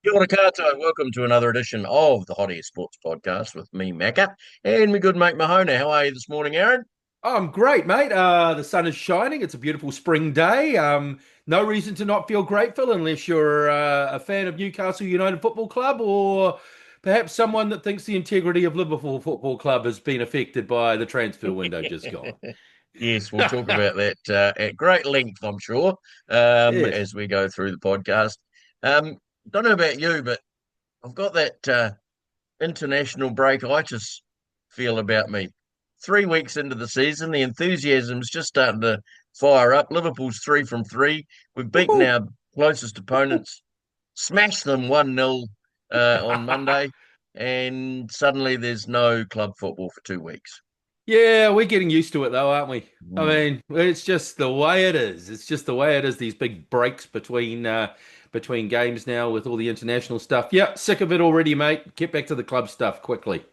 Kia ora koutou. Welcome to another edition of the Hot Air Sports Podcast with me, Macca, and my good mate Mahona. How are you this morning, Aaron? Oh, I'm great, mate. The sun is shining. It's a beautiful spring day. No reason to not feel grateful unless you're a fan of Newcastle United Football Club or perhaps someone that thinks the integrity of Liverpool Football Club has been affected by the transfer window just gone. Yes, we'll talk about that at great length, I'm sure, Yes. as we go through the podcast. Um, don't know about you, but I've got that international breakitis feel about me. 3 weeks into the season, the enthusiasm's just starting to fire up. Liverpool's three from three. We've beaten Woohoo! our closest opponents, smashed them 1-0 on Monday, and suddenly there's no club football for 2 weeks. Yeah, we're getting used to it though, aren't we? I Mm. mean, it's just the way it is. It's just the way it is. These big breaks between games now with all the international stuff. Yeah, sick of it already, mate. Get back to the club stuff quickly,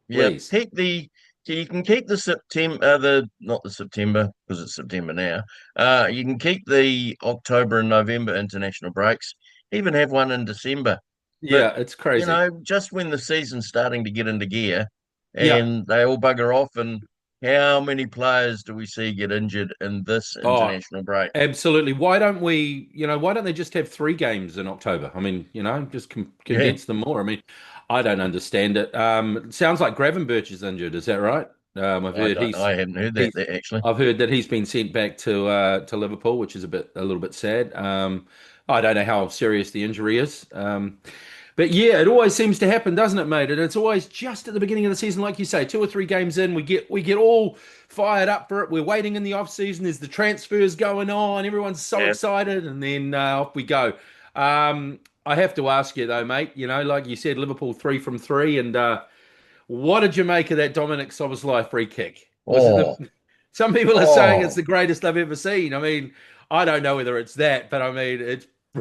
Yeah, please. keep the you can keep the September, the not the September because it's September now. You can keep the October and November international breaks. Even have one in December. But Yeah, it's crazy. just when the season's starting to get into gear, Yeah. and they all bugger off, and how many players do we see get injured in this Oh, international break? absolutely. Why don't they just have three games in October? I mean, just Yeah, condense them more. I mean, I don't understand it. It sounds like Gravenberch is injured. Is that right? I've I heard don't. I hadn't heard that, he's that actually. I've heard that he's been sent back to Liverpool, which is a little bit sad. I don't know how serious the injury is. But yeah, it always seems to happen, doesn't it, mate? And it's always just at the beginning of the season, like you say, two or three games in, we get all fired up for it. We're waiting in the off season. There's the transfers going on. Everyone's so Yeah. excited, and then off we go. I have to ask you though, mate. Like you said, Liverpool three from three, and what did you make of that Dominic Szoboszlai free kick? Was it Oh, the? Some people are saying it's oh. the greatest I've ever seen. I mean, I don't know whether it's that, but I mean,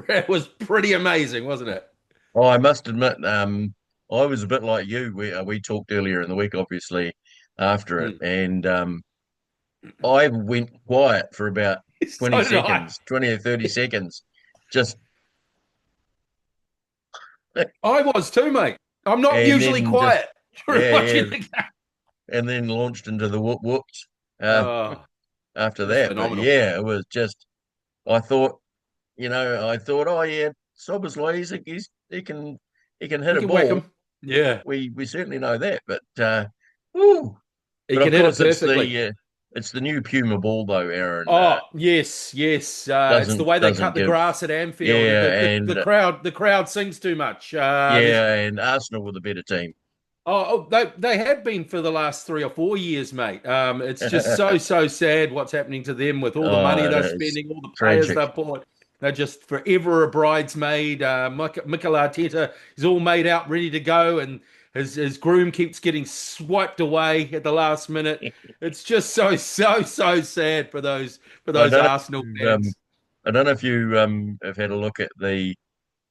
it was pretty amazing, wasn't it? Oh, I must admit, I was a bit like you. We talked earlier in the week, obviously, after it, Mm. and I went quiet for about 20 So did I. seconds, 20 or 30 seconds, just I was too, mate. I'm not and usually then just quiet during yeah, watching yeah, the game. and then launched into the whoops uh, Oh, after it was that. But phenomenal. yeah, it was just. I thought, oh yeah, Sobersley, he can hit He a can whack ball. him. Yeah, We certainly know that, but whew. he But can of hit it course, perfectly. it's the new Puma ball though, Aaron. Oh, yes, yes. It's the Doesn't way they doesn't cut the give grass at Anfield. yeah, The and crowd sings too much. There's yeah, and Arsenal with a better team. they have been for the last 3 or 4 years, mate. It's just so sad what's happening to them with all the money Oh, it they're is spending, all the players tragic. they've bought. They're just forever a bridesmaid. Mikel Arteta is all made out, ready to go, and his groom keeps getting swiped away at the last minute. It's just so sad for I those don't know Arsenal if you, fans. I don't know if you have had a look at the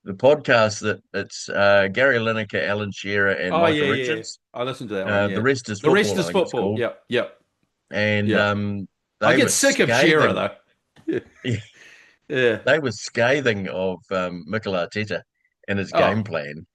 podcast that it's Gary Lineker, Alan Shearer, and Oh Micah yeah, yeah. Richards. I listened to that one. The Yeah, rest is the rest football, I is think it's football. called. Yep, yep, And yeah. I they get were sick of Shearer scathing. though. Yeah. They were scathing of Mikel Arteta and his game Oh, plan.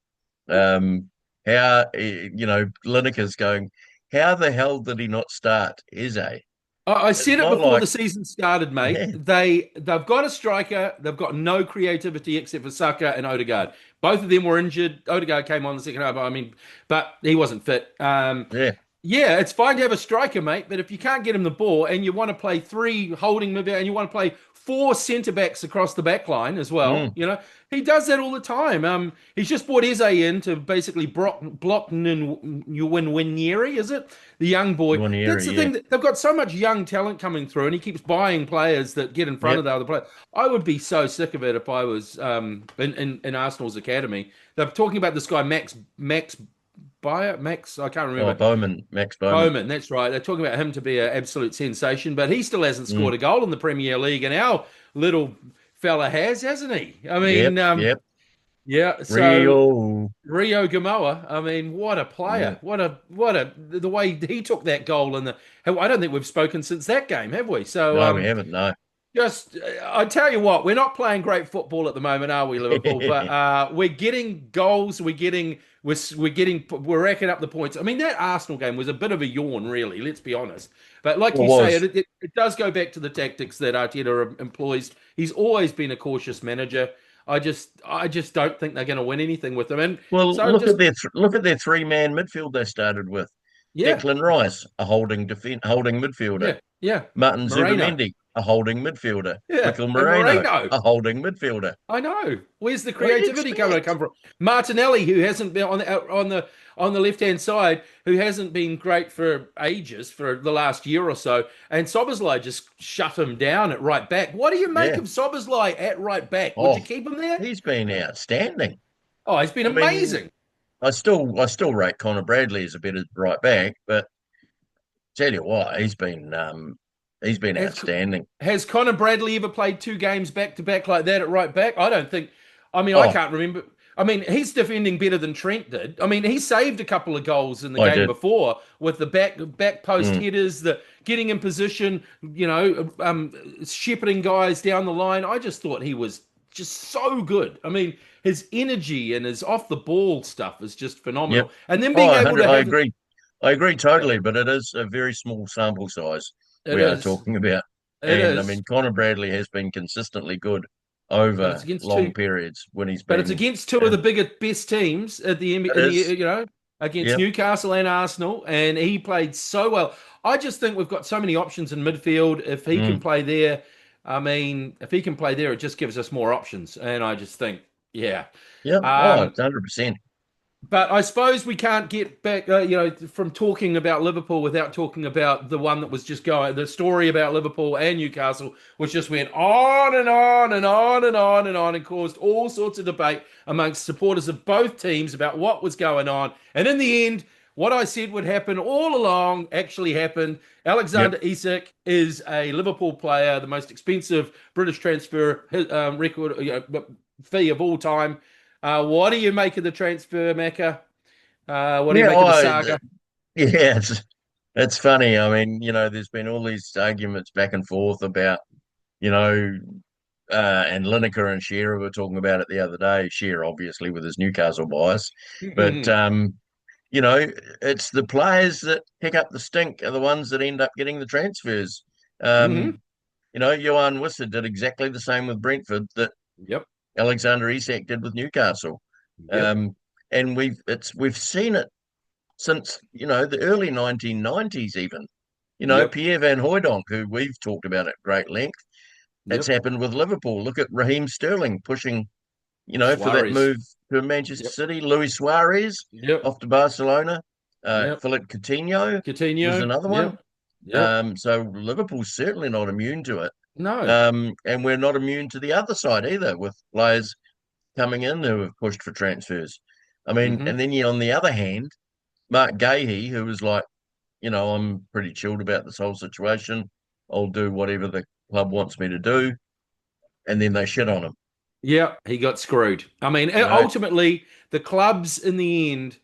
How Lineker's going. How the hell did he not start Eze? I It's said it not before like the season started, mate. yeah, They've got a striker. They've got no creativity except for Saka and Odegaard. Both of them were injured. Odegaard came on the second half. I mean, but he wasn't fit. yeah, Yeah, it's fine to have a striker, mate, but if you can't get him the ball and you want to play three holding midfield and you want to play four centre backs across the back line as well, mm, he does that all the time. He's just brought Eze in to basically block Winieri, is it? The young boy. one That's area, the yeah, thing. They've got so much young talent coming through, and he keeps buying players that get in front of yep. the other players. I would be so sick of it if I was in Arsenal's academy. They're talking about this guy Max Max. I can't Oh, remember. Bowman, Max Bowman. Bowman, that's right. They're talking about him to be an absolute sensation, but he still hasn't Mm, scored a goal in the Premier League, and our little fella has, hasn't he? I yep, mean, yep. yeah. So Rio. Rio Gamoa, I mean, what a Yeah. player! What a the way he took that goal, and I don't think we've spoken since that game, have we? So No, we haven't. No. Just, I tell you what, we're not playing great football at the moment, are we, Liverpool? But we're getting goals. We're racking up the points. I mean, that Arsenal game was a bit of a yawn, really. Let's be honest. But like It you say, was. it does go back to the tactics that Arteta employs. He's always been a cautious manager. I just don't think they're going to win anything with him. And Well, so look at just, their three-man midfield they started with. yeah, Declan Rice, a holding midfielder. yeah, yeah. Martin Moreno, Zubimendi, a holding midfielder. yeah, Mikel and Moreno, Moreno. a holding midfielder. I know. Where's the What do you creativity coming to expect? come from? Martinelli, who hasn't been on the left hand side, who hasn't been great for ages, for the last year or so, and Soboslai just shut him down at right back. What do you make Yeah. of Soboslai at right back? Would you Oh, keep him there? he's been outstanding. Oh, he's been I mean, amazing. I still rate Connor Bradley as a better right back, but tell you what, he's been Has outstanding. has Connor Bradley ever played two games back to back like that at right back? I don't think. I mean, I Oh, can't remember. I mean, he's defending better than Trent did. I mean, he saved a couple of goals in the I game did. before with the back post Mm, headers, the getting in position, shepherding guys down the line. I just thought he was just so good. I mean, his energy and his off the ball stuff is just yep. phenomenal. And then Oh, being able 100. to I have, agree. I agree yeah, totally, but it is a very small sample size it we are is, talking about. it And I is, mean, Connor Bradley has been consistently good but it's over against long two. periods when he's But it's been. against two of Yeah, the bigger, best teams at the it in the is. against Yep. Newcastle and Arsenal, and he played so well. I just think we've got so many options in midfield. If he can Mm, play there, I mean, if he can play there, it just gives us more options. And I just think, yeah. yep. Oh, Um, it's 100%. but I suppose we can't get back, from talking about Liverpool without talking about the one that was just going. The story about Liverpool and Newcastle, which just went on and on and on and on and on, and caused all sorts of debate amongst supporters of both teams about what was going on. And in the end, what I said would happen all along actually happened. Yep. Alexander Isak is a Liverpool player, the most expensive British transfer record, fee of all time. What do you make of the transfer, Macca? What do you Yeah. make of the Oh, saga? yeah. It's funny. I mean, there's been all these arguments back and forth about, you know, and Lineker and Shearer were talking about it the other day. Shearer, obviously, with his Newcastle bias, but Hmm. you know, it's the players that pick up the stink are the ones that end up getting the transfers. Hmm. Um, Johan Wissa did exactly the same with Brentford that Yep. Alexander Isak did with Newcastle. Yep. Um, and we've seen it since the early 1990s even. Yep. Pierre Van Hooijdonk, who we've talked about at great length, it's Yep. happened with Liverpool. Look at Raheem Sterling pushing, for that Suarez. move to Manchester Yep. City. Luis Suarez Yep. off to Barcelona. Yep. Philip Coutinho was Coutinho. another one. Yep. Yep. So Liverpool's certainly not immune to it. No. And we're not immune to the other side either, with players coming in who have pushed for transfers. I mean, Hmm. and then on the other hand, Mark Gahey, who was like, I'm pretty chilled about this whole situation. I'll do whatever the club wants me to do. And then they shit on him, Yeah, he got screwed. I mean, you know? ultimately, the clubs in the end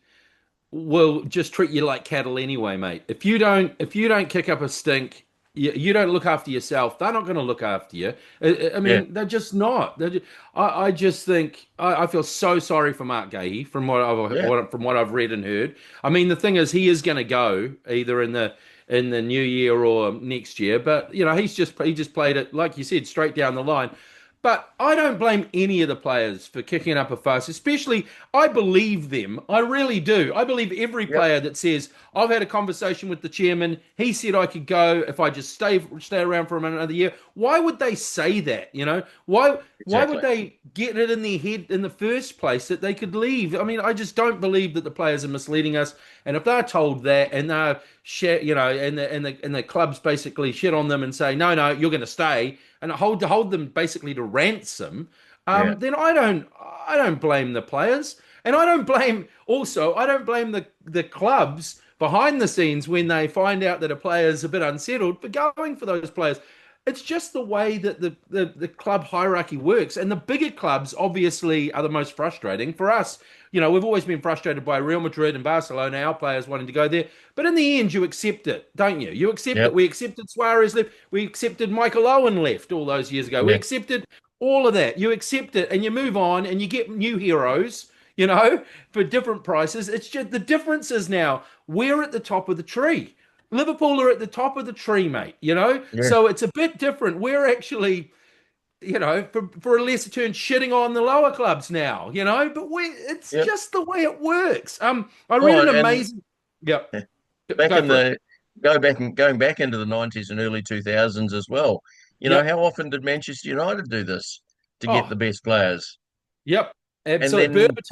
will just treat you like cattle anyway, mate. If you don't kick up a stink, you don't look after yourself. They're not going to look after you. I Yeah, mean, they're just not. I just think I feel so sorry for Mark Gahey from yeah, from what I've read and heard. I mean, the thing is, he is going to go either in the new year or next year. But he just played it like you said, straight down the line. But I don't blame any of the players for kicking up a fuss, especially I believe them. I really do. I believe every yep, player that says, I've had a conversation with the chairman. He said I could go if I just stay around for another year. Why would they say that? Why would exactly. they get it in their head in the first place that they could leave? I mean, I just don't believe that the players are misleading us. And if they're told that and they're and the clubs basically shit on them and say, no, no, you're going to stay and hold them basically to ransom, Yeah, then I don't blame the players, and I don't blame the clubs behind the scenes when they find out that a player is a bit unsettled for going for those players. it's just the way that the club hierarchy works. And the bigger clubs obviously are the most frustrating for us. We've always been frustrated by Real Madrid and Barcelona, our players wanting to go there. But in the end, you accept it, don't you? You accept it. Yep. We accepted Suarez left. We accepted Michael Owen left all those years ago. We Yeah. accepted all of that. You accept it and you move on and you get new heroes, you know, for different prices. It's just the difference is now we're at the top of the tree. Liverpool are at the top of the tree, mate, Yeah. So it's a bit different. We're actually, for a lesser term, shitting on the lower clubs now, but it's Yep. just the way it works. I read Oh, an and amazing, yeah, back go in for it. the going back into the 90s and early 2000s as well. Yep. How often did Manchester United do this to get Oh, the best players? yep. And Absolutely. then, yep,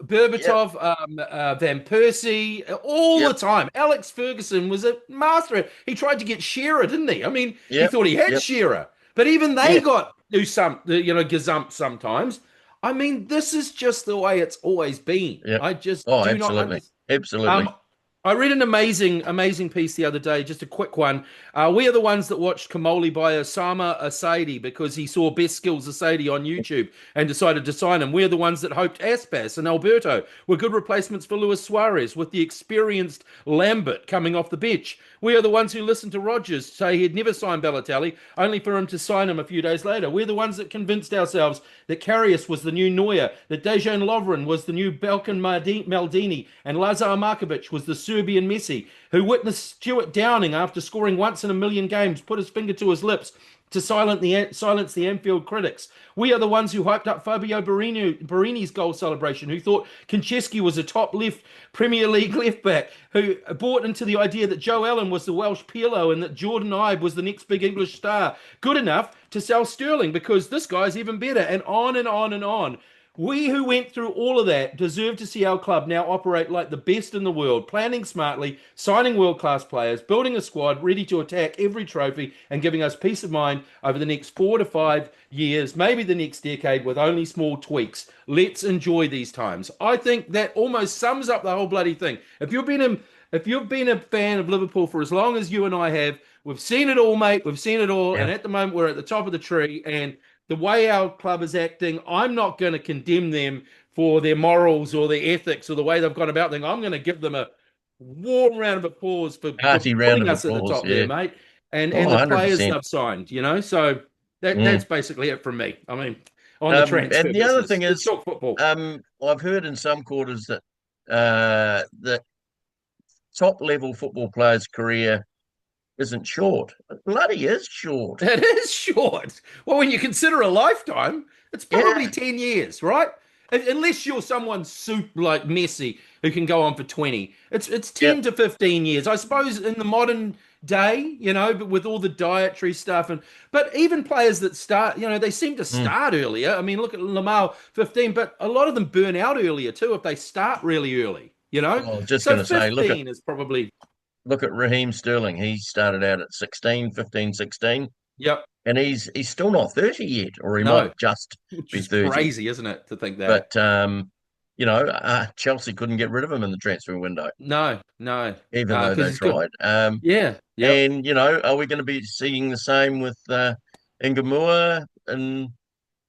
Van Persie, all the yep, time. Alex Ferguson was a master. He tried to get Shearer, didn't he? I mean, he yep, thought he had yep, Shearer, but even they yeah, got do some, gazumped sometimes. I mean, this is just the way it's always been. yep. I just Oh, do not absolutely, understand. absolutely. Um, I read an amazing piece the other day, just a quick one. We are the ones that watched Kamoli by Osama Asaidi because he saw Best Skills Asaidi on YouTube and decided to sign him. We're the ones that hoped Aspas and Alberto were good replacements for Luis Suarez with the experienced Lambert coming off the bench. We are the ones who listened to Rodgers say he'd never sign Balotelli, only for him to sign him a few days later. We're the ones that convinced ourselves that Karius was the new Neuer, that Dejan Lovren was the new Balkan Maldini, and Lazar Markovic was the Serbian Messi, who witnessed Stuart Downing, after scoring once in a million games, put his finger to his lips to silence the Anfield critics. We are the ones who hyped up Fabio Barini's goal celebration, who thought Konchesky was a top left Premier League left back, who bought into the idea that Joe Allen was the Welsh Pirlo and that Jordan Ibe was the next big English star, good enough to sell Sterling because this guy's even better, and on and on and on. We who went through all of that deserve to see our club now operate like the best in the world, planning smartly, signing world class players, building a squad ready to attack every trophy, and giving us peace of mind over the next 4 to 5 years, maybe the next decade, with only small tweaks. Let's enjoy these times. I think that almost sums up the whole bloody thing. If you've been a fan of Liverpool for as long as you and I have, we've seen it all, mate. We've seen it all, Yeah. and at the moment we're at the top of the tree, and the way our club is acting, I'm not going to condemn them for their morals or their ethics or the way they've gone about things. I'm going to give them a warm round of applause for Hearty round putting of us at the applause. top there, Yeah. mate. And Oh, the players 100%. they've signed, So that's Mm. basically it from me. I mean, on the transfer And the other business. thing Let's is, talk football. I've heard in some quarters that the top level football player's career isn't short. It bloody is short. It is short. Well, when you consider a lifetime, it's probably Yeah. 10 years, right? Unless you're someone super like Messi who can go on for 20. It's Yep. 10 to 15 years. I suppose in the modern day, but with all the dietary stuff but even players that start, they seem to Mm. start earlier. I mean, look at Lamar 15, but a lot of them burn out earlier too if they start really early. Oh, I was just So going to say, 15 is probably, look at Raheem Sterling. He started out at 16, 15, 16, yep, and he's still not 30 yet, or he might no, just which be is 30. crazy, isn't it, to think that? But Chelsea couldn't get rid of him in the transfer window, No, no, even though because they he's good. tried. Yeah, yep. And are we going to be seeing the same with Ingamua in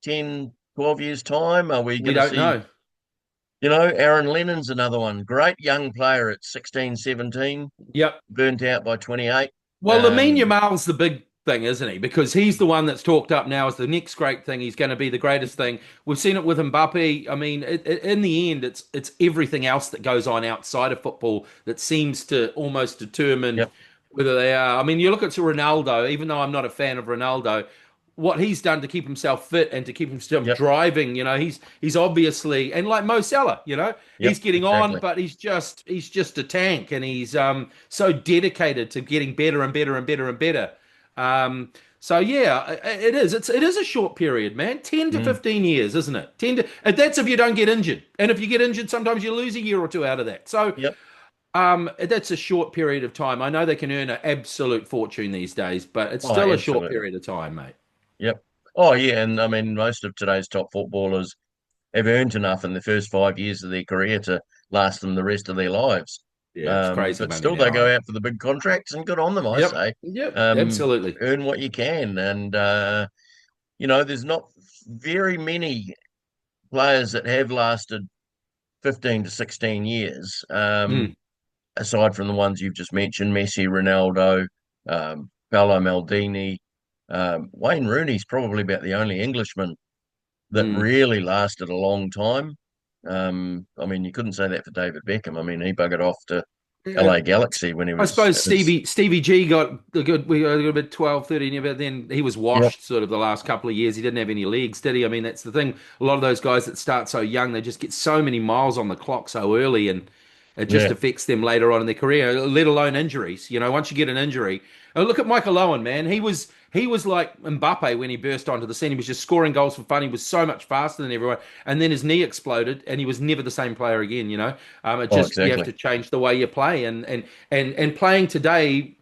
10, 12 years' time? Are we We going to don't see, know. Aaron Lennon's another one, great young player at 16, 17, Yep. burnt out by 28. Well, Lamine Um, Yamal's the big thing, isn't he? Because he's the one that's talked up now as the next great thing. He's going to be the greatest thing. We've seen it with Mbappe. I mean, in the end, it's everything else that goes on outside of football that seems to almost determine yep, whether they are. I mean, you look at Ronaldo. Even though I'm not a fan of Ronaldo, what he's done to keep himself fit and to keep himself yep, driving, he's obviously, and like Mo Salah, yep, he's getting on, exactly. but he's just a tank, and he's so dedicated to getting better and better and better and better. So yeah, it is. It is a short period, man. 10 to 15 years, isn't it? And that's if you don't get injured, and if you get injured, sometimes you lose a year or two out of that. So Yep. that's a short period of time. I know they can earn an absolute fortune these days, but it's Oh, still a short absolutely. period of time, mate. Yep. Oh, yeah. And I mean, most of today's top footballers have earned enough in the first 5 years of their career to last them the rest of their lives. Yeah, it's crazy But money still, they now, go eh? out for the big contracts, and good on them, I Yep. say. Yep. Absolutely. Earn what you can, and there's not very many players that have lasted 15 to 16 years, Mm, aside from the ones you've just mentioned, Messi, Ronaldo, Paolo Maldini. Wayne Rooney's probably about the only Englishman that mm. really lasted a long time. I mean, you couldn't say that for David Beckham. I mean, he buggered off to Yeah. LA Galaxy when he I was suppose in his, Stevie G got the good. We got a bit 12, 13, but then he was yep, washed sort of the last couple of years. He didn't have any legs, did he? I mean, that's the thing. A lot of those guys that start so young, they just get so many miles on the clock so early, and it just yeah, affects them later on in their career. Let alone injuries. Once you get an injury, oh, look at Michael Owen, man. He was like Mbappe when he burst onto the scene. He was just scoring goals for fun. He was so much faster than everyone, and then his knee exploded, and he was never the same player again. It oh, just you have exactly, to change the way you play, and playing today,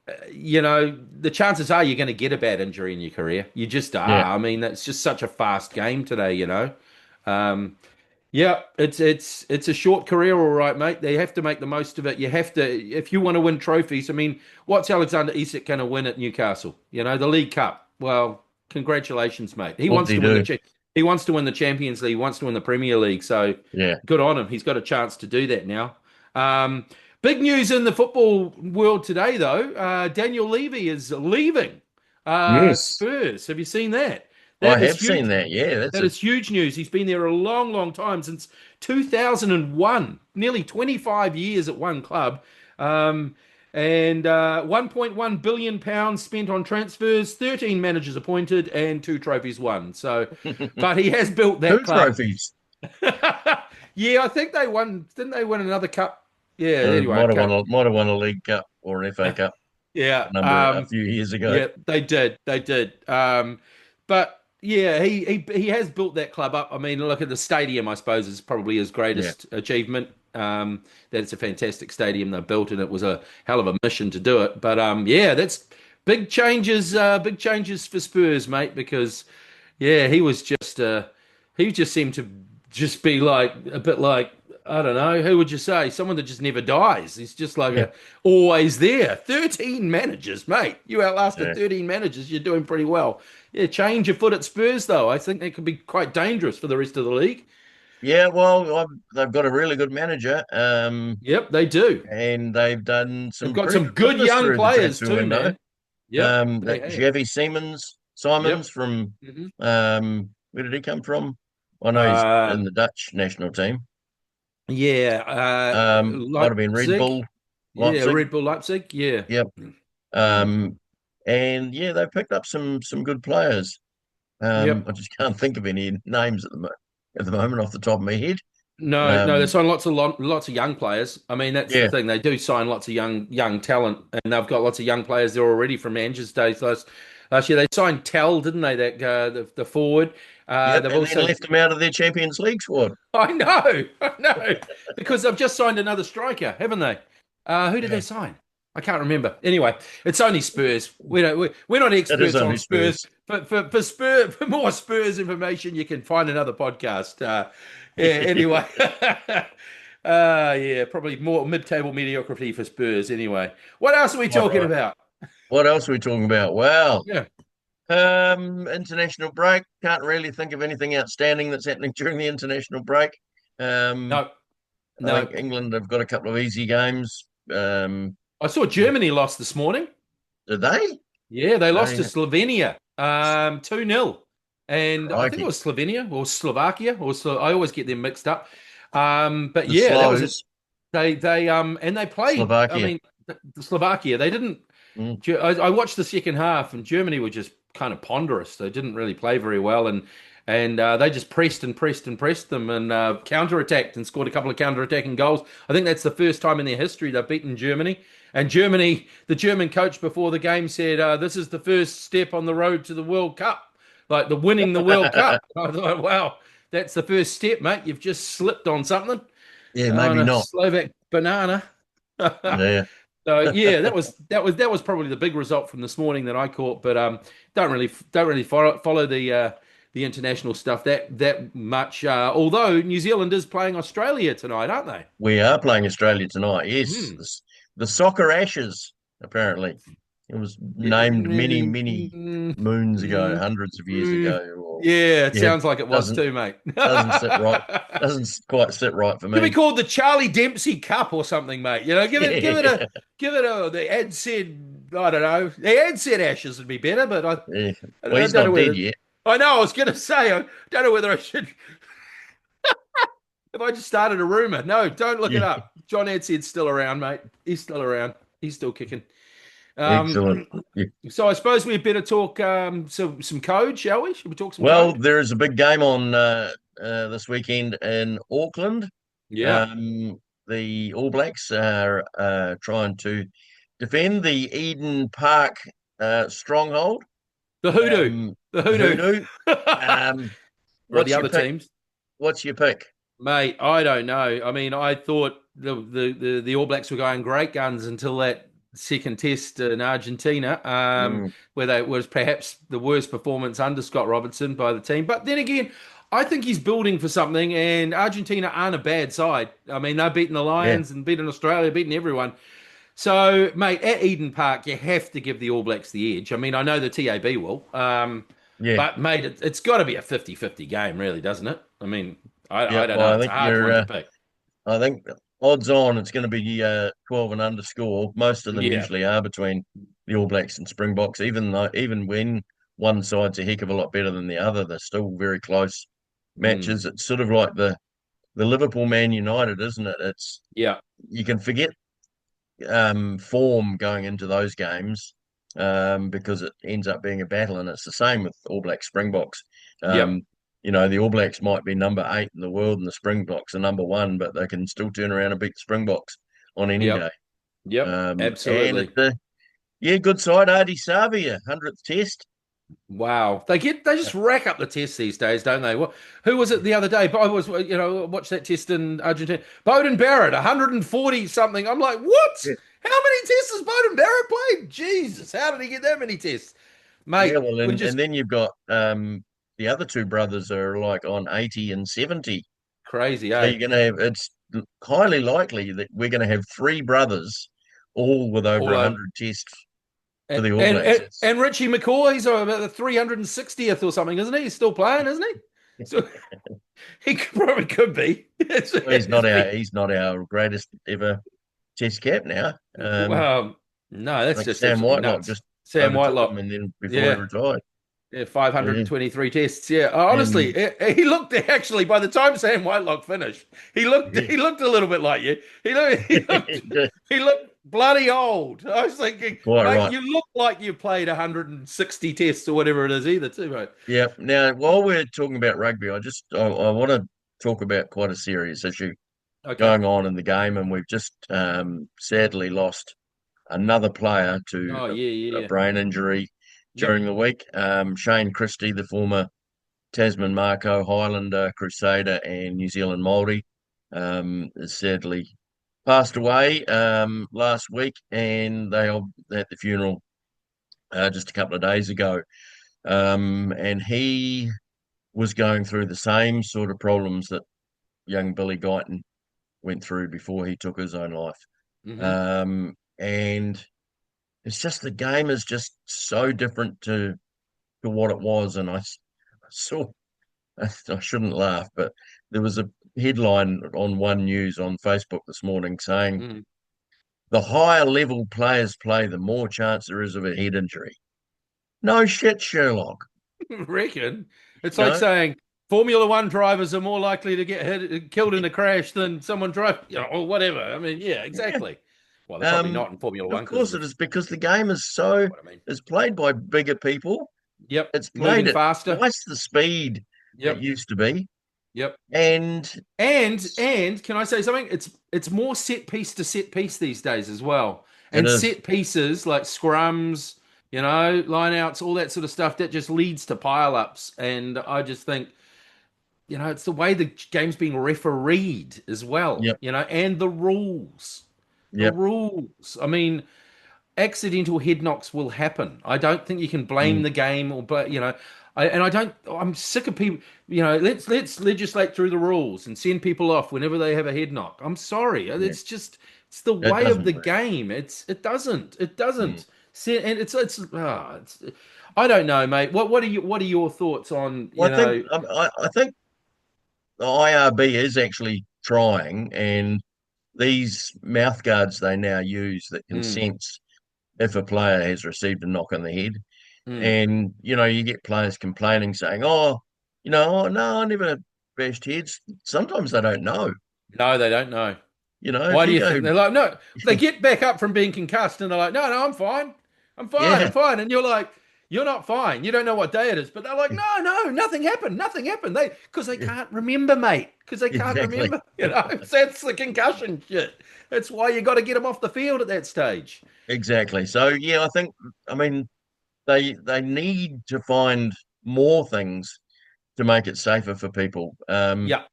the chances are you're going to get a bad injury in your career. You just yeah, are. I mean, that's just such a fast game today. Um, yeah, it's a short career, all right, mate. They have to make the most of it. You have to, if you want to win trophies. I mean, what's Alexander Isak going to win at Newcastle? The League Cup. Well, congratulations, mate. He what wants do you to win do? he wants to win the Champions League. He wants to win the Premier League. So Yeah, good on him. He's got a chance to do that now. Um, Big news in the football world today, though. Daniel Levy is leaving yes, Spurs. Have you seen that? I That is have huge. seen that. Yeah, that's That a is huge news. He's been there a long, long time, since 2001, nearly 25 years at one club. Um, and 1.1 billion pounds spent on transfers, 13 managers appointed, and two trophies won. So, but he has built that two club. trophies. Yeah, I think they won. Didn't they win another cup? Yeah, anyway, I Might have can't. won a League Cup or an FA Cup Yeah. a few years ago. Yeah, they did. They did. But yeah, he has built that club up. I mean, look at the stadium. I suppose is probably his Yeah, greatest achievement. That it's a fantastic stadium they built, and it was a hell of a mission to do it. But yeah, that's big changes. Big changes for Spurs, mate. Because yeah, he just seemed to just be like a bit like, I don't know, who would you say? Someone that just never dies. He's just like yeah, always there. 13 managers, mate. You outlasted yeah. 13 managers. You're doing pretty well. Yeah, change your foot at Spurs though. I think that could be quite dangerous for the rest of the league. Yeah, well, they've got a really good manager, Yep, they do. and they've done They've some got pretty some good good business young through the players transfer too, window. man. Yep, they That have. Javi Simons Yep. from hmm where did he come from? I know he's in Um, the Dutch national team. yeah, Might have been Red Leipzig. Bull, Yeah, Leipzig. Red Bull Leipzig. Yeah. Yep. Mm. Um, and yeah, they picked up some good players. Yep. I just can't think of any names at the moment off the top of my head. No, no, they Um, sign lots of young players. I mean, that's the yeah, thing. They do sign lots of young talent, and they've got lots of young players there already from Angers days. Last year they signed Tell, didn't they? That the forward. yep, They've and then also. left them out of their Champions League squad. I know, because they've just signed another striker, haven't they? Who did they Yeah, sign? I can't remember. Anyway, it's only Spurs. We're not that is experts only on Spurs. Spurs. For more Spurs information, you can find another podcast. Yeah. Anyway, yeah, probably more mid-table mediocrity for Spurs. Anyway, what else are we Quite talking right. about? What else are we talking about? Well, Yeah. international break. Can't really think of anything outstanding that's happening during the international break. Um, No, I think no. England have got a couple of easy games. I saw Germany lost this morning. Did they? Yeah, they lost to They Slovenia, 2-0. And I think it crikey. was Slovenia or Slovakia, I always get them mixed up. But The yeah, that was it. Slows, And they played. I Slovakia. mean, the Slovakia. They didn't. Mm. I watched the second half, and Germany were just kind of ponderous. They didn't really play very well, and they just pressed and pressed and pressed them, and counter-attacked and scored a couple of counter-attacking goals. I think that's the first time in their history they've beaten Germany. And Germany, the German coach before the game said, "This is the first step on the road to the World Cup, like the winning the World Cup." I thought, "Wow, that's the first step, mate. You've just slipped on something, Yeah, on maybe a not. Slovak banana." Yeah. So yeah, that was probably the big result from this morning that I caught, but don't really follow the the international stuff that much. Although New Zealand is playing Australia tonight, aren't they? We are playing Australia tonight. Yes, Hmm. the soccer ashes, apparently. It was named many, many Mm, moons ago, mm, hundreds of years mm. ago. Or Yeah, it yeah, sounds like it was doesn't too, mate. doesn't sit right. Doesn't quite sit right for Could be me. called the Charlie Dempsey Cup or something, mate. You know, Yeah, give it a. The ad said, I don't know. The ad said Ashes would be better, but yeah. Well, I he's don't know not dead whether. yet. I know. I was going to say I don't know whether I should. If I just started a rumor, no, don't look it Yeah, up. John Edstead's still around, mate. He's still around. He's still kicking. excellent. Um, Yeah. so I suppose we better talk some code, shall we? Should we talk some Well, code? there is a big game on this weekend in Auckland. Yeah. Um, the All Blacks are trying to defend the Eden Park stronghold. The hoodoo. Um, The the hoodoo. hoodoo. Um, Or the what's your other pick? teams. What's your pick? Mate, I don't know. I mean, I thought the All Blacks were going great guns until that second test in Argentina, Mm, where they was perhaps the worst performance under Scott Robertson by the team. But then again, I think he's building for something, and Argentina aren't a bad side. I mean, they've beaten the yeah, Lions and beaten Australia, beaten everyone. So, mate, at Eden Park, you have to give the All Blacks the edge. I mean, I know the TAB will, yeah, but mate, it's got to be a 50-50 game, really, doesn't it? I mean, yeah. I don't Well, know. I It's a think hard you're. one to pick. I think odds on it's going to be 12 and under score. Most of them Yeah. usually are between the All Blacks and Springboks. Even when one side's a heck of a lot better than the other, they're still very close Mm. matches. It's sort of like the Liverpool Man United, isn't it? It's Yeah. you can forget form going into those games because it ends up being a battle, and it's the same with All Black Springboks. Yep. Um, the All Blacks might be number 8 in the world, and the Springboks are number 1, but they can still turn around and beat the Springboks on any Yep. day. Yep. And Absolutely. it's yeah, good side, Adi Savia, 100th Test. Wow. They just rack up the tests these days, don't they? What who was it the other day? But I was watched that test in Argentina. Bowden Barrett, 140 something. I'm like, what? Yeah, How many tests has Bowden Barrett played? Jesus, how did he get that many tests? yeah. Mate, Well, we're and just then you've got the other two brothers are like on 80 and 70. crazy, So eh? you're going to have, it's highly likely that we're going to have three brothers all with over All over. 100 tests for And the All and Blacks. and, and Richie McCaw, he's about the 360th or something, isn't he? He's still playing, isn't he? So probably could be. Well, It's been- he's not our greatest ever test cap now. well, no, I that's think just Sam absolutely Whitelock nuts. just Sam overtook him Whitelock, and then before he yeah, retired. yeah, Yeah. 523 tests. Yeah, honestly, And he looked actually. By the time Sam Whitelock finished, yeah. he looked a little bit like you. He looked bloody old. I was thinking, Quite mate, right. you look like you played 160 tests or whatever it is, either too, mate. Yeah. Now, while we're talking about rugby, I want to talk about quite a serious issue Okay. going on in the game, and we've just sadly lost another player to Oh yeah, a yeah, yeah. brain injury Yep, during the week. Shane Christie, the former Tasman Marco, Highlander, Crusader, and New Zealand Māori, has sadly passed away last week, and they are at the funeral just a couple of days ago. And he was going through the same sort of problems that young Billy Guyton went through before he took his own life. hmm And it's just the game is just so different to what it was. And I saw, I shouldn't laugh, but there was a headline on One News on Facebook this morning saying hmm the higher level players play, the more chance there is of a head injury. No shit, Sherlock. Reckon it's You like know? saying Formula One drivers are more likely to get killed in a crash than someone drive, or whatever. I mean, yeah, Yeah. exactly. Well, they're probably not in Formula Of One because course of it is because the game what I mean. is played by bigger people. Yep, It's played moving at faster. twice the speed it Yep, used to be, yep. and And can I say something? It's more set piece to set piece these days as well. it And is. set pieces like scrums, line outs, all that sort of stuff that just leads to pile ups. And I just think, it's the way the game's being refereed as well, Yep, and the rules. The yep. rules. I mean, accidental head knocks will happen. I don't think you can blame Mm, the game or, but And I don't. I'm sick of people. Let's legislate through the rules and send people off whenever they have a head knock. I'm sorry. Yeah, It's the it way of doesn't the work. game. It Mm. doesn't. And it's. I don't know, mate. What are your thoughts on Well, I think the IRB is actually trying, and these mouth guards they now use that can Mm, sense if a player has received a knock on the head. mm. And, you get players complaining, saying, oh, oh, no, I never bashed heads. Sometimes they don't know. No, they don't know. If Why do you you go, think they're like, no, they get back up from being concussed and they're like, no, no, I'm fine. I'm fine. I'm yeah, fine. And you're like, you're not fine. You don't know what day it is. But they're like, no, no, nothing happened. Nothing happened. Because they can't remember, mate. Because they can't exactly, remember. That's the concussion shit. That's why you got to get them off the field at that stage. exactly. So, yeah, I mean, they need to find more things to make it safer for people. Yeah.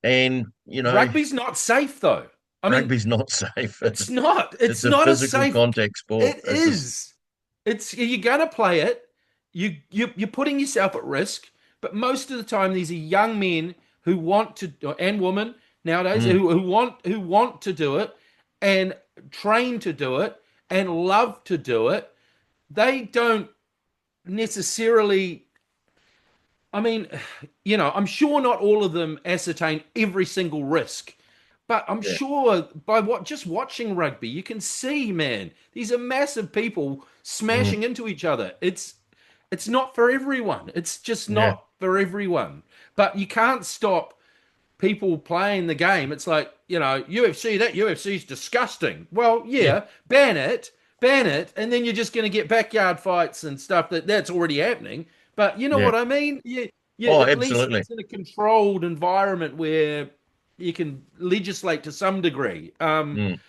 And, Rugby's not safe, though. I mean, rugby's not safe. it's not. It's It's a not a physical safe. contact sport. It It's just, is. It's you're gonna play it. You're putting yourself at risk. But most of the time, these are young men who want to, and women nowadays mm, who want to do it and train to do it and love to do it. They don't necessarily. I mean, I'm sure not all of them ascertain every single risk, but I'm yeah, sure by just watching rugby, you can see, man, these are massive people mm, smashing into each other. It's not for everyone. It's just yeah, not for everyone. But you can't stop people playing the game. It's like, UFC, that UFC is disgusting. Well, yeah, yeah, ban it, and then you're just going to get backyard fights and stuff that's already happening. But you know yeah. what I mean? Oh, At least absolutely. it's in a controlled environment where you can legislate to some degree. Mm,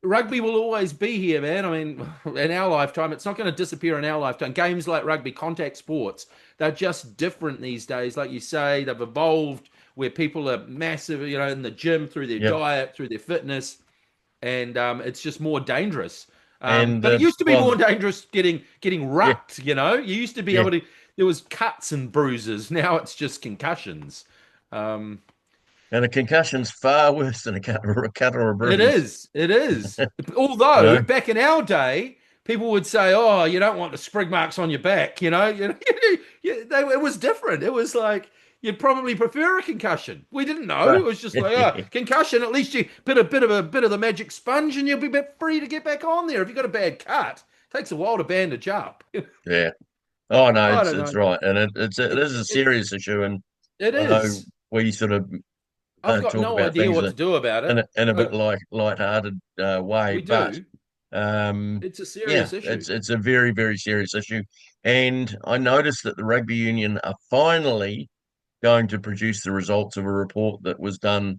Rugby will always be here, man. I mean, in our lifetime, it's not going to disappear in our lifetime. Games like rugby, contact sports, they're just different these days. Like you say, they've evolved where people are massive, in the gym through their yep. diet, through their fitness, and it's just more dangerous. And But it used to be well, more dangerous getting yeah, rucked. You used to be yeah. able to. There was cuts and bruises. Now it's just concussions. Um, And a concussion's far worse than a cut or a It bruise. is. It is. You Although know, back in our day, people would say, "Oh, you don't want the sprig marks on your back." It was different. It was like you'd probably prefer a concussion. We didn't know. but It was just like, oh, concussion. At least you put a bit of the magic sponge, and you'll be a bit free to get back on there. If you got a bad cut, it takes a while to bandage up. yeah. Oh no, I don't it's know. right, and it It, is a it serious issue, and it I know is. we sort of I've got talk no about idea things what to do about in it. a bit But like light-hearted way, we but do. um, It's a yeah, serious issue. it's a very very serious issue, and I noticed that the rugby union are finally going to produce the results of a report that was done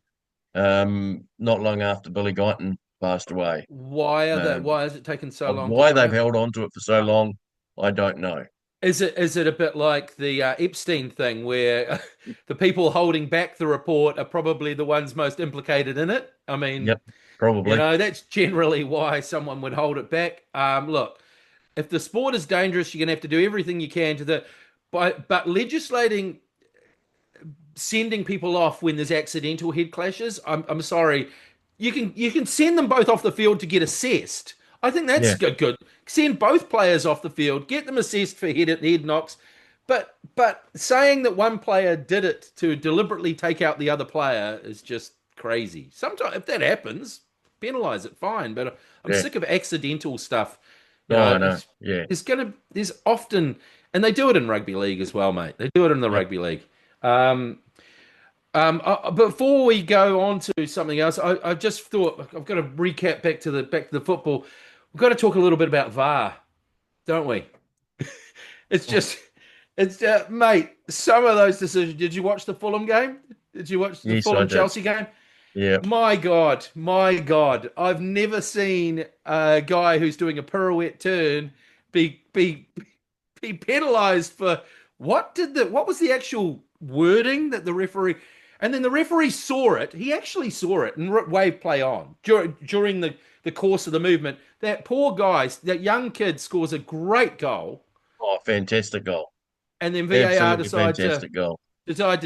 not long after Billy Guyton passed away. Why has it taken so long to Why come they've out? held on to it for so long, I don't know. Is it a bit like the Epstein thing where the people holding back the report are probably the ones most implicated in it? I mean, Yep, probably. that's generally why someone would hold it back. Look, if the sport is dangerous, you're going to have to do everything you can to but legislating sending people off when there's accidental head clashes, I'm sorry. You can send them both off the field to get assessed. I think that's Yeah, good. Good. Send both players off the field, get them assessed for head knocks. But saying that one player did it to deliberately take out the other player is just crazy. Sometimes if that happens, penalize it, fine. But I'm yeah. sick of accidental stuff. Oh, I know. Yeah. There's often, and they do it in rugby league as well, mate. They do it in the Yep. rugby league. Um, before we go on to something else, I just thought I've got to recap back to the football. We've got to talk a little bit about VAR, don't we? It's just, mate. Some of those decisions. Did you watch the Fulham game? Did you watch the Yes, I Fulham did. Chelsea game? Yeah. My God, I've never seen a guy who's doing a pirouette turn be be be penalised for what was the actual wording that the referee, and then the referee saw it. He actually saw it and waved play on during the course of the movement. That poor guy, that young kid, scores a great goal. Oh, fantastic goal. and then VAR Absolutely decide to fantastic goal.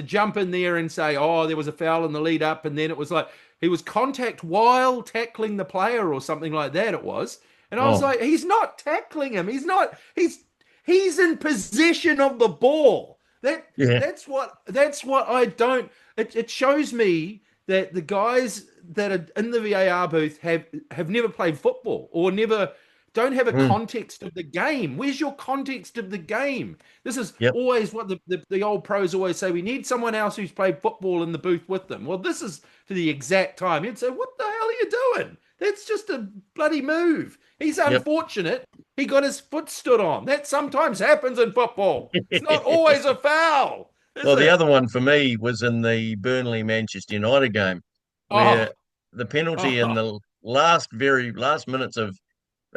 jump in there and say, oh, there was a foul in the lead up, and then it was like he was contact while tackling the player or something like that. It was, and I was Oh, like, he's not tackling him. He's not. He's in possession of the ball. yeah. That's what I don't. It shows me that the guys that are in the VAR booth have never played football or never don't have a Mm, context of the game. Where's your context of the game? This is yep. always what the old pros always say. We need someone else who's played football in the booth with them. Well, this is to the exact time. You'd say, what the hell are you doing? That's just a bloody move. He's Yep. unfortunate. He got his foot stood on. That sometimes happens in football. It's not always a foul, is Well, the it? other one for me was in the Burnley Manchester United game, where Oh, the penalty in oh, the very last minutes of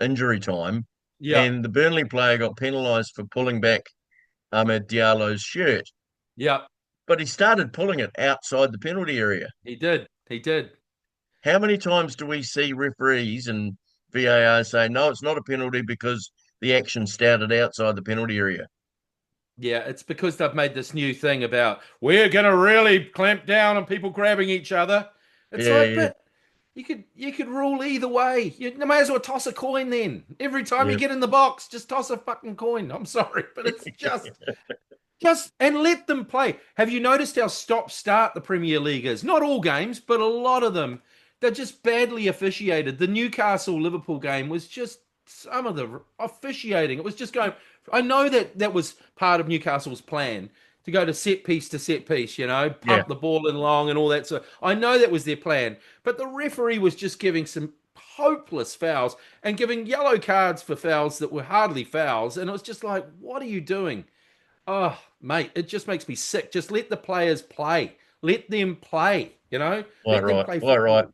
injury time, yeah, and the Burnley player got penalised for pulling back Ahmed Diallo's shirt, yeah. but he started pulling it outside the penalty area. He did. He did. How many times do we see referees and VAR say, no, it's not a penalty because the action started outside the penalty area? Yeah, it's because they've made this new thing about we're going to really clamp down on people grabbing each other. It's Yeah, like, yeah, but you could rule either way. You may as well toss a coin then. Every time you yeah. get in the box, just toss a fucking coin. I'm sorry, but it's just and let them play. Have you noticed how stop start the Premier League is? Not all games, but a lot of them. They're just badly officiated. The Newcastle Liverpool game was just some of the officiating. It was just going. I know that was part of Newcastle's plan to go to set piece, Yeah, pump the ball in long and all that. So I know that was their plan. But the referee was just giving some hopeless fouls and giving yellow cards for fouls that were hardly fouls. And it was just like, what are you doing? Oh, mate, it just makes me sick. Just let the players play. Let them play, quite let them right, play quite right. football.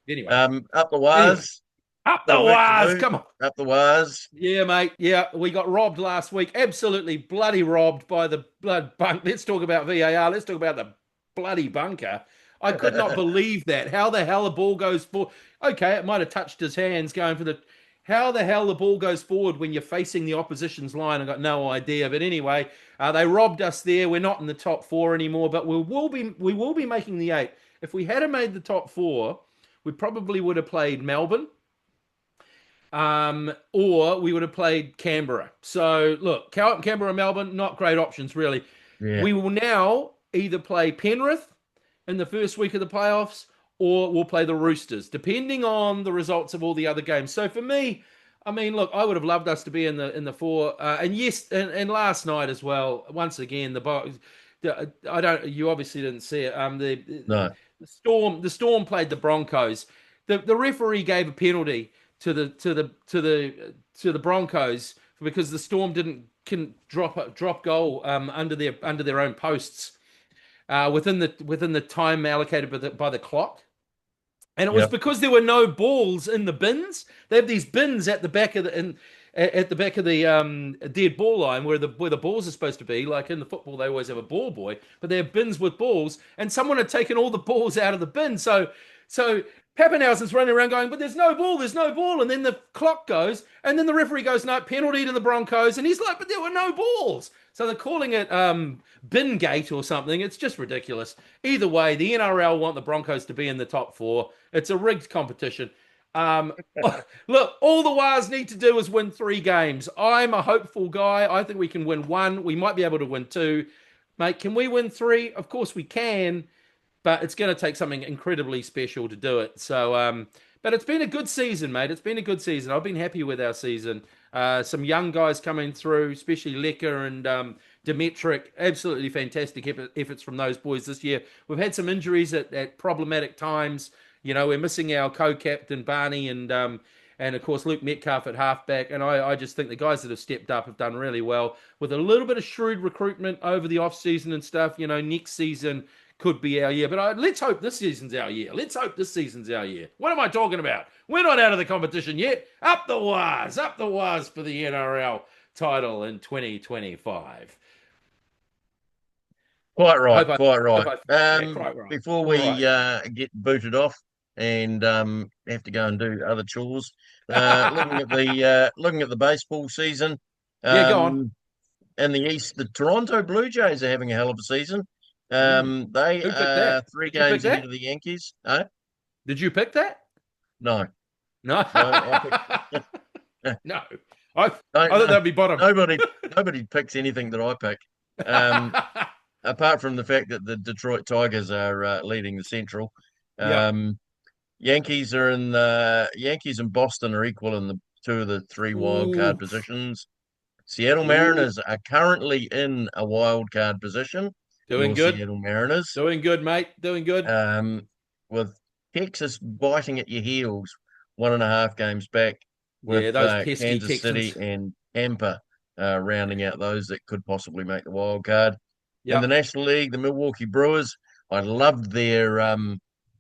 Anyway, Up the anyway, wires, up the got work to wires. do. Come on. Up the wires. Yeah, mate. Yeah, we got robbed last week. Absolutely bloody robbed by the blood bunk. Let's talk about VAR. Let's talk about the bloody bunker. I could not believe that. How the hell the ball goes for? Okay, it might have touched his hands going for the. How the hell the ball goes forward when you're facing the opposition's line? I got no idea. But anyway, they robbed us there. We're not in the top four anymore, but we will be making the eight. If we had made the top four, we probably would have played Melbourne, or we would have played Canberra. So look, Canberra, Melbourne, not great options really. Yeah, We will now either play Penrith in the first week of the playoffs, or we'll play the Roosters, depending on the results of all the other games. So for me, I mean, look, I would have loved us to be in the four, and yes, and last night as well. Once again, I don't. You obviously didn't see it. no, The Storm played the Broncos. The referee gave a penalty to the Broncos because the Storm didn't can drop goal under their own posts within the time allocated by the clock. And it was yep, because there were no balls in the bins. They have these bins at the back of the dead ball line where the balls are supposed to be. Like in the football, they always have a ball boy, but they have bins with balls. And someone had taken all the balls out of the bin. So Pappenhausen's running around going, but there's no ball, there's no ball. And then the clock goes, and then the referee goes, no, penalty to the Broncos. And he's like, but there were no balls. So they're calling it bin gate or something. It's just ridiculous. Either way, the NRL want the Broncos to be in the top four. It's a rigged competition. Um, Look, all the Wars need to do is win 3 games. I'm a hopeful guy. I think we can win one. We might be able to win two. Mate, can we win three? Of course we can, but it's going to take something incredibly special to do it. So, but it's been a good season, mate. It's been a good season. I've been happy with our season. Some young guys coming through, especially Lecker and Dimetric. Absolutely fantastic efforts from those boys this year. We've had some injuries at problematic times. We're missing our co-captain Barney and of course Luke Metcalf at halfback. And I just think the guys that have stepped up have done really well with a little bit of shrewd recruitment over the off season and stuff. Next season could be our year. But let's hope this season's our year. Let's hope this season's our year. What am I talking about? We're not out of the competition yet. Up the wires for the NRL title in 2025. quite I right, hope I, quite hope right. I, yeah, quite right. Before All we right. get booted off and have to go and do other chores, looking at the baseball season. Yeah, go on. Um, in the East, the Toronto Blue Jays are having a hell of a season. Mm. They Who picked that? are three Did you pick games ahead that? of the Yankees. No, Did you pick that? no, No. no. I picked. No. I No, I thought no, that'd be bottom. nobody picks anything that I pick. Um, Apart from the fact that the Detroit Tigers are leading the Central. Yep. Um, Yankees and Boston are equal in the two of the three wild card Ooh. positions. Seattle Ooh. Mariners are currently in a wild card position. Doing Your good. Seattle Mariners, Doing good, mate. Doing good. um, with Texas biting at your heels, 1.5 games back, Yeah, with those pesky Kansas City Texans. and Tampa rounding out those that could possibly make the wild card. In the Yep. National League, the Milwaukee Brewers, I loved their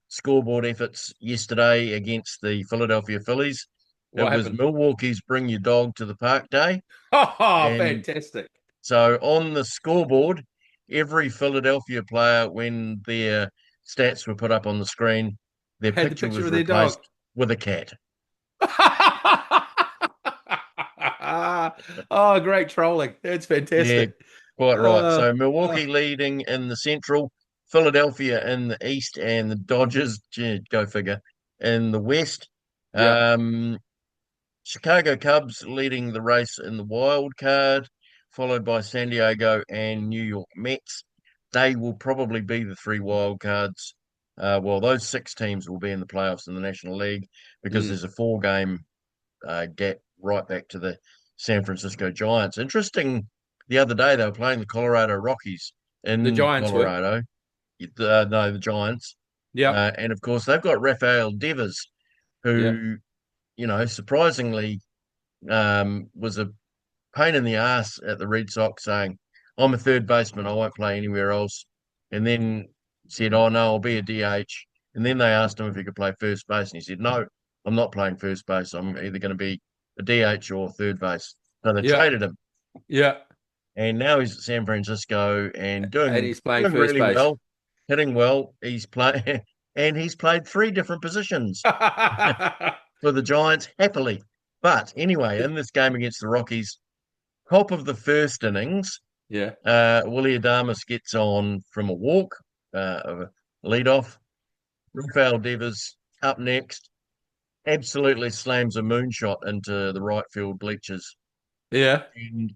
scoreboard efforts yesterday against the Philadelphia Phillies. It What was happened? Milwaukee's Bring Your Dog to the Park Day. Oh, And fantastic. so on the scoreboard, every Philadelphia player, when their stats were put up on the screen, their Had the picture picture was of their dog. replaced with a cat. Oh, great trolling. That's Yeah, fantastic. quite right. Uh, So uh, Milwaukee leading in the Central, Philadelphia in the East, and the Dodgers, gee, go figure, in the West. yeah. Um, Chicago Cubs leading the race in the wild card, followed by San Diego and New York Mets. They will probably be the three wild cards. Well, those six teams will be in the playoffs in the National League because Mm. there's a four-game gap right back to the San Francisco Giants. Interesting, the other day they were playing the Colorado Rockies The in Giants were. Colorado. No, the Giants. Yep. And of course, they've got Rafael Devers, Yep. who, surprisingly was a pain in the ass at the Red Sox, saying, I'm a third baseman, I won't play anywhere else. And then said, oh, no, I'll be a DH. And then they asked him if he could play first base. And he said, no, I'm not playing first base. I'm either going to be a DH or third base. So they Yep. traded him. Yep. And now he's at San Francisco and And doing he's playing doing first really base. well, hitting well. He's playing and he's played three different positions for the Giants happily. But anyway, in this game against the Rockies, top of the first innings, Yeah. Willie Adames gets on from a walk, of a leadoff. Rafael Devers up next, absolutely slams a moonshot into the right field bleachers Yeah. and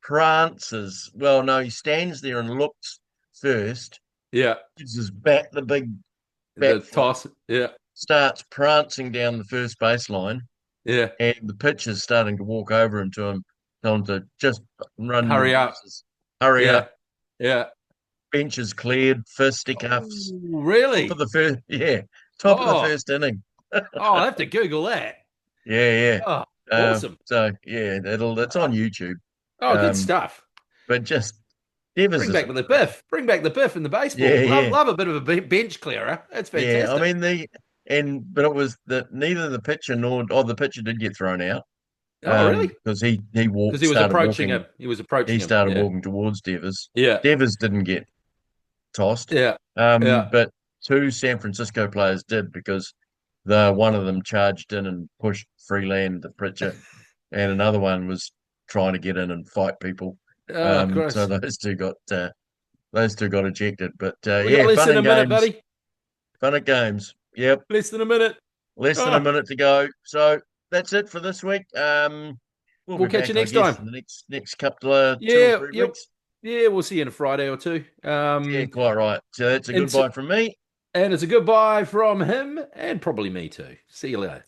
prances. Well, no, he stands there and looks first, Yeah. gives his bat the big The bat flip, toss. Yeah. starts prancing down the first baseline, Yeah. and the pitcher's starting to walk over him to him, tell him to just run to the Hurry up. bases, hurry Yeah. up. Yeah. Bench is cleared, fisticuffs. Oh, Top of really? the first, yeah, top of the Oh, first inning. oh, I'll have to Google that. Yeah, Oh, yeah. awesome. So yeah, it's on YouTube. Oh, good Um, stuff. but just Devers Bring is back the Biff. Bring back the Biff in the baseball. yeah, Love, yeah, love a bit of a bench clearer. That's yeah. I fantastic. mean but it was that neither the pitcher nor the pitcher did get thrown out. Oh, really? Because he Because walked he was started approaching walking him. He was approaching he him. started Yeah. walking towards Devers. Yeah. Devers didn't get tossed. Yeah. Yeah. But two San Francisco players did because the one of them charged in and pushed Freeland, the pitcher, and another one was trying to get in and fight people. Oh, So gross. those two got ejected. But We got yeah, less than a minute, buddy. fun at games. Yep, Less than a minute. less than a Oh, minute to go. So that's it for this week. We'll we'll be catch you back, I next guess, time. in the next couple of two or Yeah. three Yep. weeks. Yeah. We'll see you in a Friday or two. Yeah, quite right. So that's a And so, goodbye from me. and it's a goodbye from him and probably me too. See you later.